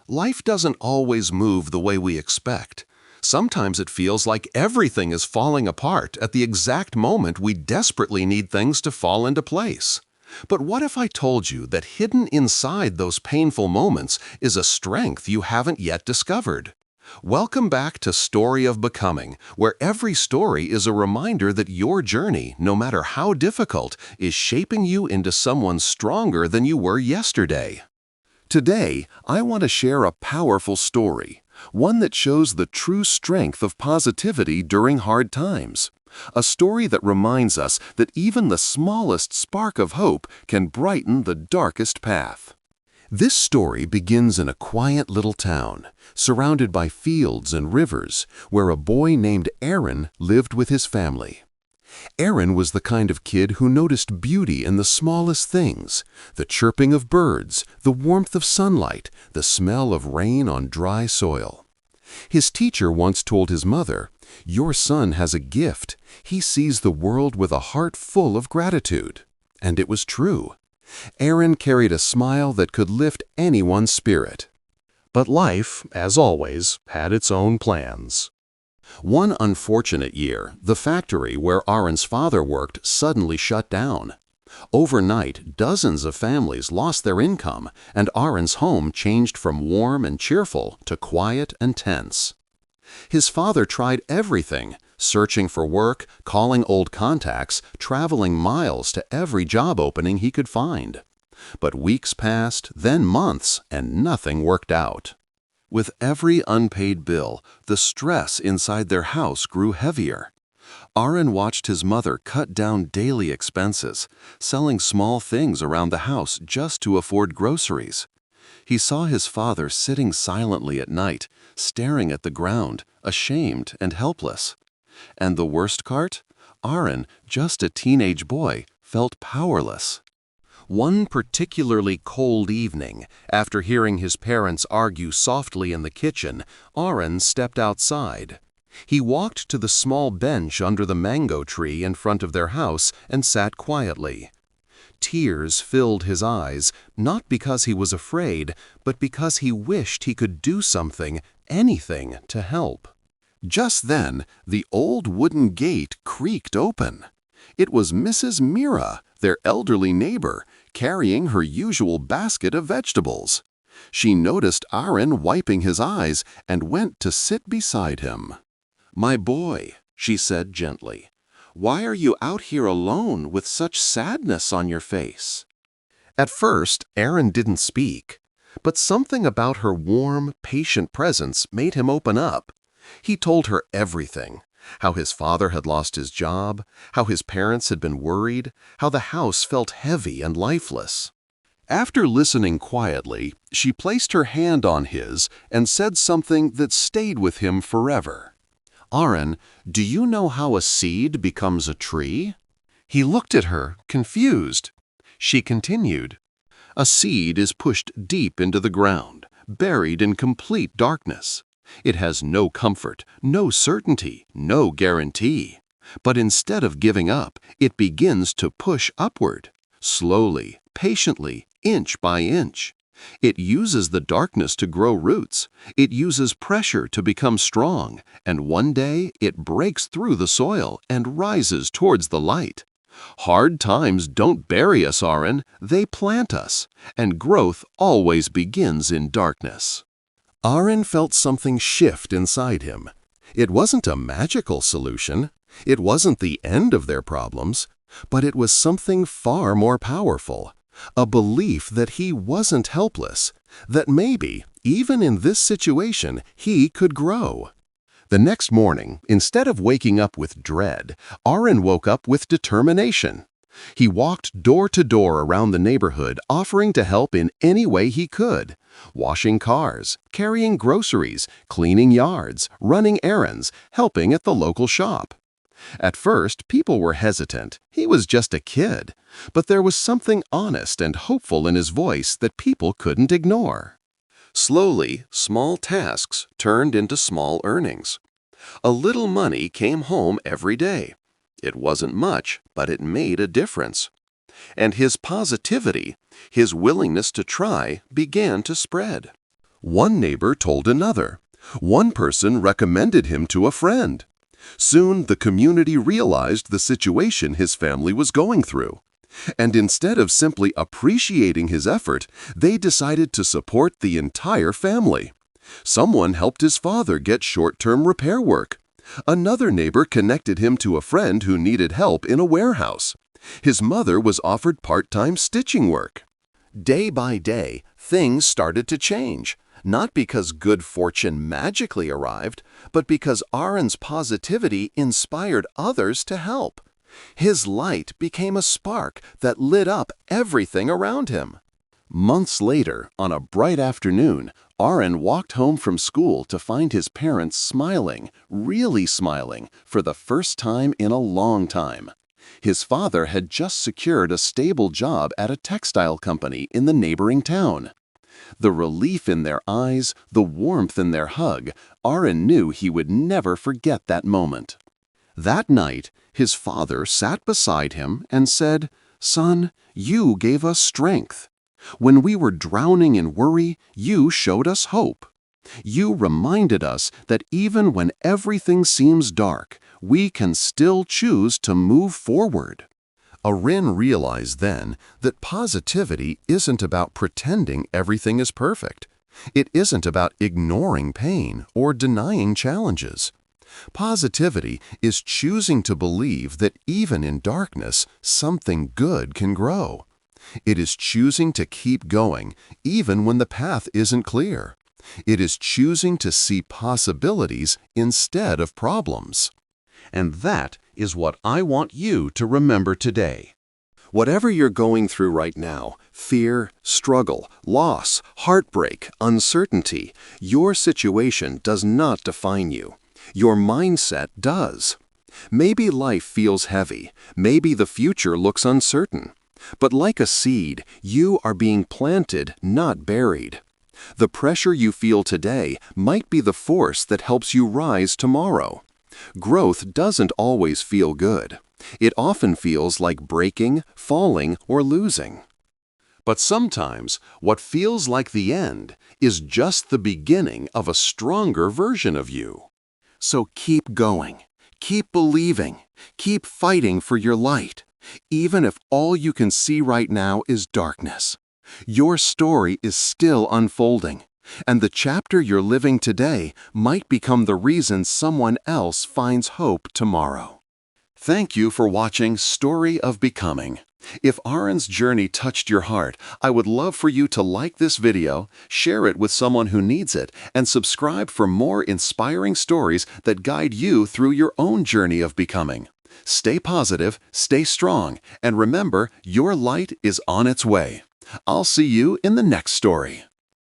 Life doesn't always move the way we expect. Sometimes it feels like everything is falling apart at the exact moment we desperately need things to fall into place. But what if I told you that hidden inside those painful moments is a strength you haven't yet discovered? Welcome back to Story of Becoming, where every story is a reminder that your journey, no matter how difficult, is shaping you into someone stronger than you were yesterday. Today, I want to share a powerful story, one that shows the true strength of positivity during hard times. A story that reminds us that even the smallest spark of hope can brighten the darkest path. This story begins in a quiet little town, surrounded by fields and rivers, where a boy named Aaron lived with his family. Aaron was the kind of kid who noticed beauty in the smallest things: the chirping of birds, the warmth of sunlight, the smell of rain on dry soil. His teacher once told his mother, "Your son has a gift. He sees the world with a heart full of gratitude." And it was true. Aaron carried a smile that could lift anyone's spirit. But life, as always, had its own plans. One unfortunate year, the factory where Aaron's father worked suddenly shut down. Overnight, dozens of families lost their income, and Aaron's home changed from warm and cheerful to quiet and tense. His father tried everything, searching for work, calling old contacts, traveling miles to every job opening he could find. But weeks passed, then months, and nothing worked out. With every unpaid bill, the stress inside their house grew heavier. Aaron watched his mother cut down daily expenses, selling small things around the house just to afford groceries. He saw his father sitting silently at night, staring at the ground, ashamed and helpless. And the worst part? Aaron, just a teenage boy, felt powerless. One particularly cold evening, after hearing his parents argue softly in the kitchen, Aaron stepped outside. He walked to the small bench under the mango tree in front of their house and sat quietly. Tears filled his eyes, not because he was afraid, but because he wished he could do something, anything, to help. Just then, the old wooden gate creaked open. It was Mrs. Mira, their elderly neighbor, carrying her usual basket of vegetables. She noticed Aaron wiping his eyes and went to sit beside him. "My boy," she said gently, "why are you out here alone with such sadness on your face?" At first, Aaron didn't speak, but something about her warm, patient presence made him open up. He told her everything: how his father had lost his job, how his parents had been worried, how the house felt heavy and lifeless. After listening quietly, she placed her hand on his and said something that stayed with him forever. "Aaron, do you know how a seed becomes a tree?" He looked at her, confused. She continued, "A seed is pushed deep into the ground, buried in complete darkness. It has no comfort, no certainty, no guarantee. But instead of giving up, it begins to push upward, slowly, patiently, inch by inch. It uses the darkness to grow roots. It uses pressure to become strong, and one day it breaks through the soil and rises towards the light. Hard times don't bury us, Aaron, they plant us, and growth always begins in darkness." Aaron felt something shift inside him. It wasn't a magical solution. It wasn't the end of their problems. But it was something far more powerful. A belief that he wasn't helpless. That maybe, even in this situation, he could grow. The next morning, instead of waking up with dread, Aaron woke up with determination. He walked door to door around the neighborhood, offering to help in any way he could: washing cars, carrying groceries, cleaning yards, running errands, helping at the local shop. At first, people were hesitant. He was just a kid. But there was something honest and hopeful in his voice that people couldn't ignore. Slowly, small tasks turned into small earnings. A little money came home every day. It wasn't much, but it made a difference. And his positivity, his willingness to try, began to spread. One neighbor told another. One person recommended him to a friend. Soon, the community realized the situation his family was going through. And instead of simply appreciating his effort, they decided to support the entire family. Someone helped his father get short-term repair work. Another neighbor connected him to a friend who needed help in a warehouse. His mother was offered part-time stitching work. Day by day, things started to change. Not because good fortune magically arrived, but because Aaron's positivity inspired others to help. His light became a spark that lit up everything around him. Months later, on a bright afternoon, Aaron walked home from school to find his parents smiling, really smiling, for the first time in a long time. His father had just secured a stable job at a textile company in the neighboring town. The relief in their eyes, the warmth in their hug, Aaron knew he would never forget that moment. That night, his father sat beside him and said, "Son, you gave us strength. When we were drowning in worry, you showed us hope. You reminded us that even when everything seems dark, we can still choose to move forward." Aaron realized then that positivity isn't about pretending everything is perfect. It isn't about ignoring pain or denying challenges. Positivity is choosing to believe that even in darkness, something good can grow. It is choosing to keep going even when the path isn't clear. It is choosing to see possibilities instead of problems. And that is what I want you to remember today. Whatever you're going through right now, fear, struggle, loss, heartbreak, uncertainty, your situation does not define you. Your mindset does. Maybe life feels heavy. Maybe the future looks uncertain. But like a seed, you are being planted, not buried. The pressure you feel today might be the force that helps you rise tomorrow. Growth doesn't always feel good. It often feels like breaking, falling, or losing. But sometimes, what feels like the end is just the beginning of a stronger version of you. So keep going, keep believing, keep fighting for your light, even if all you can see right now is darkness. Your story is still unfolding. And the chapter you're living today might become the reason someone else finds hope tomorrow. Thank you for watching Story of Becoming. If Aaron's journey touched your heart, I would love for you to like this video, share it with someone who needs it, and subscribe for more inspiring stories that guide you through your own journey of becoming. Stay positive, stay strong, and remember, your light is on its way. I'll see you in the next story.